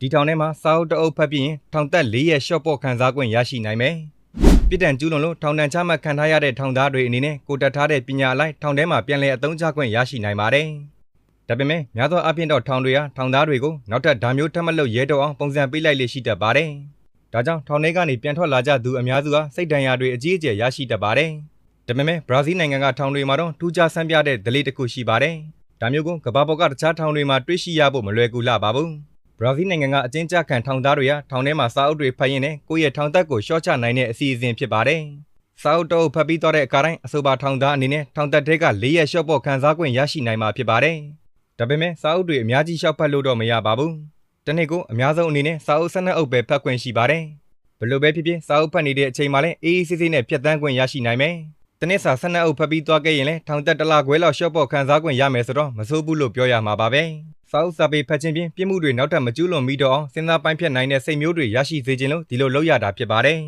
ဒီထောင်ထဲမှာစာအုပ်တအုပ်ဖတ်ပြီးရင်ထောင်သက်4ရက်ရှော့ပေါ့ခံစားခွင့်ရရှိနိုင်မယ်ပြစ်ဒဏ်ကျူးလွန်လို့ထောင်ဒဏ်ချမှတ်ခံထားရတဲ့ထောင်သားတွေအနေနဲ့ကိုတက်ထားတဲ့ပညာအလိုက်ထောင်ထဲမှာပြန်လည်အသုံးချခွင့်ရရှိနိုင်ပါတယ်ဒါပေမဲ့များသောအားဖြင့်တော့ထောင်တွေဟာထောင်သားတွေကိုနောက်ထပ်ဓာမျိုးထပ်မလုပ်ရဲတော့အောင်ပုံစံပေးလိုက်လေရှိတတ်ပါတယ်ဒါကြောင့်ထောင်ထဲကနေပြန်ထွက်လာကြသူအများစုဟာစိတ်ဒဏ်ရာတွေအကြီးအကျယ်ရရှိတတ်ပါတယ်ဒါပေမဲ့ဘရာဇီးနိုင်ငံကထောင်တွေမှာတော့ထူးခြားဆန်းပြတဲ့ဒလိတစ်ခုရှိပါတယ်ဒါမျိုးကိုကမ္ဘာပေါ်ကတခြားထောင်တွေမှာတွေ့ရှိရဖို့မလွယ်ကူလှပါဘူးဘရာဇီးနိုင်ငံကအကျဉ်းချခံထောင်သားတွေဟာထောင်ထဲမှာစာအုပ်တွေဖတ်ရင်းနဲ့ကိုယ့်ရဲ့ထောင်သက်ကိုရှော့ချနိုင်တဲ့အစီအစဉ်ဖြစ်ပါတယ်စာအုပ်တော့ဖတ်ပြီးတော့တဲ့အခါတိုင်းအဆိုပါထောင်သားအနေနဲ့ထောင်သက်တွေက4ရက်ရှော့ပေါ့ခံစားခွင့်ရရှိနိုင်မှာဖြစ်ပါတယ်ဒါပေမဲ့စာအုပ်တွေအများကြီးရှော့ဖတ်လို့တော့မရပါဘူးတနေ့ကိုအများဆုံးအနေနဲ့စာအုပ်12အုပ်ပဲဖတ်ခွင့်ရှိပါတယ်ဘယ်လိုပဲဖြစ်ဖြစ်စာအုပ်ဖတ်နေတဲ့အချိန်မှာလည်းအေးအေးဆေးဆေးနဲ့ဖြတ်သန်းခွင့်ရရှိနိုင်မယ်တနေ့စာ12အုပ်ဖတ်ပြီးသွားခဲ့ရင်လည်းထောင်သက်1လခွဲလောက်ရှော့ပေါ့ခံစားခွင့်ရမယ်ဆိုတော့မဆိုးဘူးလို့ပြောရမှာပါပဲစာအုပ်စာပေဖတ်ခြင်းဖြင့်ပြစ်မှုတွေနောက်ထပ်မကျူးလွန်မိတော့အောင်စဉ်းစားပိုင်းဖြတ်နိုင်တဲ့စိတ်မျိုးတွေရရှိစေခြင်းလို့ဒီလိုလုပ်ရတာဖြစ်ပါတယ်